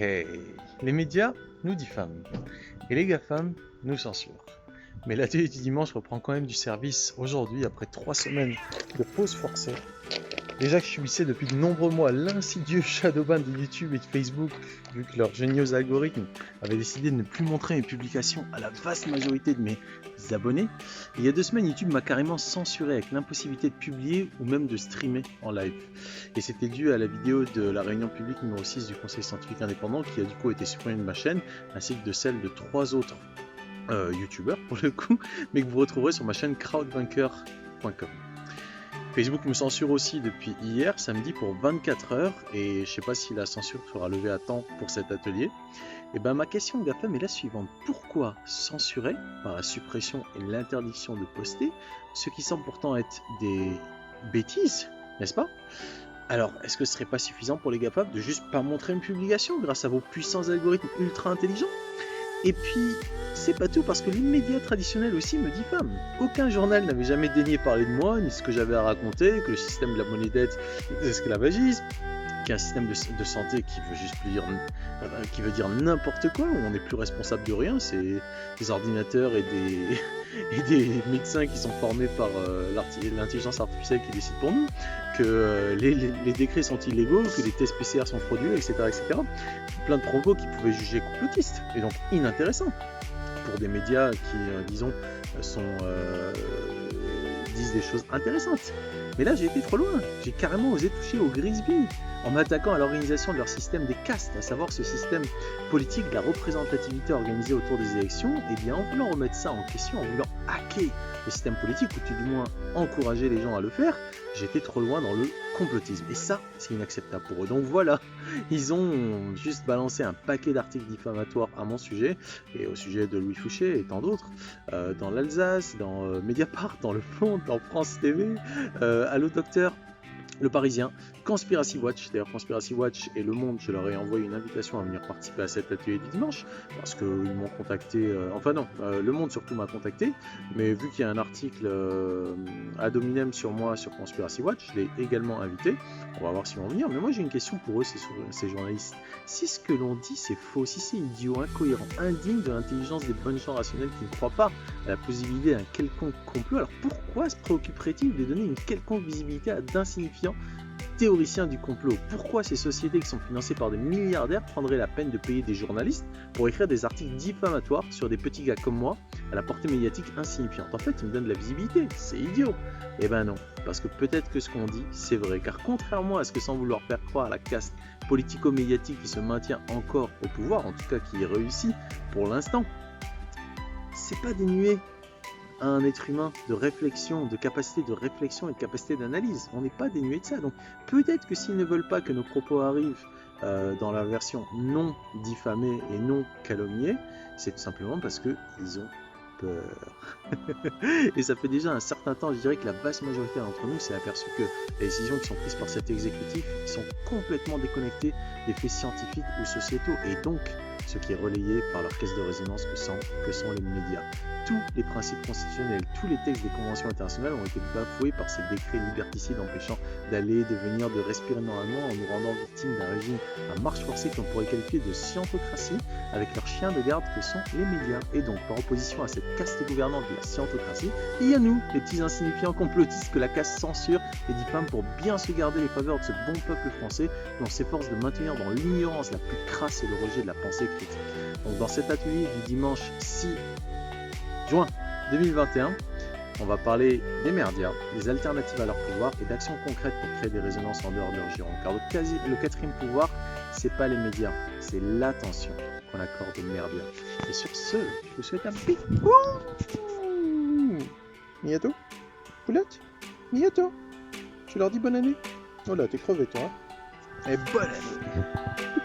Hey, les médias nous diffament et les GAFAM nous censurent. Mais l'atelier du dimanche reprend quand même du service aujourd'hui après 3 semaines de pause forcée. Déjà que je subissais depuis de nombreux mois l'insidieux shadowban de YouTube et de Facebook, vu que leurs géniaux algorithmes avaient décidé de ne plus montrer mes publications à la vaste majorité de mes abonnés, il y a 2 semaines YouTube m'a carrément censuré avec l'impossibilité de publier ou même de streamer en live. Et c'était dû à la vidéo de la réunion publique numéro 6 du Conseil scientifique indépendant qui a du coup été supprimée de ma chaîne, ainsi que de celle de 3 autres youtubeurs pour le coup, mais que vous retrouverez sur ma chaîne crowdbunker.com. Facebook me censure aussi depuis hier, samedi, pour 24 heures, et je sais pas si la censure sera levée à temps pour cet atelier. Et ben ma question GAFAM est la suivante: pourquoi censurer par la suppression et l'interdiction de poster ce qui semble pourtant être des bêtises, n'est-ce pas? Alors, est-ce que ce serait pas suffisant pour les GAFAM de juste pas montrer une publication grâce à vos puissants algorithmes ultra intelligents? Et puis, c'est pas tout, parce que les médias traditionnels aussi me diffament. Aucun journal n'avait jamais daigné parler de moi, ni ce que j'avais à raconter, que le système de la monnaie dette est esclavagisme, qu'il y a un système de santé qui veut dire n'importe quoi, où on n'est plus responsable de rien, c'est des ordinateurs et des médecins qui sont formés par l'intelligence artificielle qui décide pour nous, que les décrets sont illégaux, que les tests PCR sont frauduleux, etc., etc. Plein de propos qui pouvaient juger complotistes, et donc inintéressants pour des médias qui, disons, disent des choses intéressantes. Mais là, j'ai été trop loin. J'ai carrément osé toucher au Grisby en m'attaquant à l'organisation de leur système des castes, à savoir ce système politique de la représentativité organisée autour des élections. Et bien, en voulant remettre ça en question, en voulant hacker le système politique, ou tout du moins encourager les gens à le faire, j'étais trop loin dans le complotisme. Et ça, c'est inacceptable pour eux. Donc voilà, ils ont juste balancé un paquet d'articles diffamatoires à mon sujet, et au sujet de Louis Fouché et tant d'autres, dans l'Alsace, dans Mediapart, dans Le Monde, dans France TV, Allo Docteur, Le Parisien, Conspiracy Watch. D'ailleurs, Conspiracy Watch et Le Monde, je leur ai envoyé une invitation à venir participer à cet atelier du dimanche, parce qu'ils m'ont contacté, Le Monde surtout m'a contacté, mais vu qu'il y a un article ad hominem sur moi sur Conspiracy Watch, je l'ai également invité. On va voir s'ils vont venir, mais moi j'ai une question pour eux, ces journalistes. Si ce que l'on dit c'est faux, si c'est idiot, incohérent, indigne de l'intelligence des bonnes gens rationnels qui ne croient pas à la possibilité d'un quelconque complot, alors pourquoi se préoccuperait-il de donner une quelconque visibilité à d'insignifiants théoriciens du complot? Pourquoi ces sociétés qui sont financées par des milliardaires prendraient la peine de payer des journalistes pour écrire des articles diffamatoires sur des petits gars comme moi à la portée médiatique insignifiante? En fait, ils me donnent de la visibilité, c'est idiot. Eh ben non, parce que peut-être que ce qu'on dit, c'est vrai, car contrairement à ce que semble vouloir faire croire la caste politico-médiatique qui se maintient encore au pouvoir, en tout cas qui réussit pour l'instant, c'est pas dénué à un être humain de réflexion, de capacité de réflexion et de capacité d'analyse. On n'est pas dénué de ça. Donc peut-être que s'ils ne veulent pas que nos propos arrivent dans la version non diffamée et non calomniée, c'est tout simplement parce qu'ils ont peur. Et ça fait déjà un certain temps, je dirais que la vaste majorité d'entre nous s'est aperçu que les décisions qui sont prises par cet exécutif sont complètement déconnectées des faits scientifiques ou sociétaux, et donc ce qui est relayé par leur caisse de résonance que sont les médias. Tous les principes constitutionnels, tous les textes des conventions internationales ont été bafoués par ces décrets liberticides empêchant d'aller, de venir, de respirer normalement, en nous rendant victimes d'un régime à marche forcée qu'on pourrait qualifier de scientocratie, avec leurs chiens de garde que sont les médias. Et donc, par opposition à cette caste gouvernante de la scientocratie, il y a nous, les petits insignifiants complotistes que la caste censure et diffame pour bien se garder les faveurs de ce bon peuple français, dont s'efforce de maintenir dans l'ignorance la plus crasse et le rejet de la pensée critique. Donc dans cet atelier du dimanche 6 juin 2021, on va parler des médias, des alternatives à leur pouvoir et d'actions concrètes pour créer des résonances en dehors de leur giron. Car le quatrième pouvoir, c'est pas les médias, c'est l'attention qu'on accorde aux médias. Et sur ce, je vous souhaite un petit Miyato, poulotte, Miyato, tu leur dis bonne année? Oh là, t'es crevé toi. Et bonne année.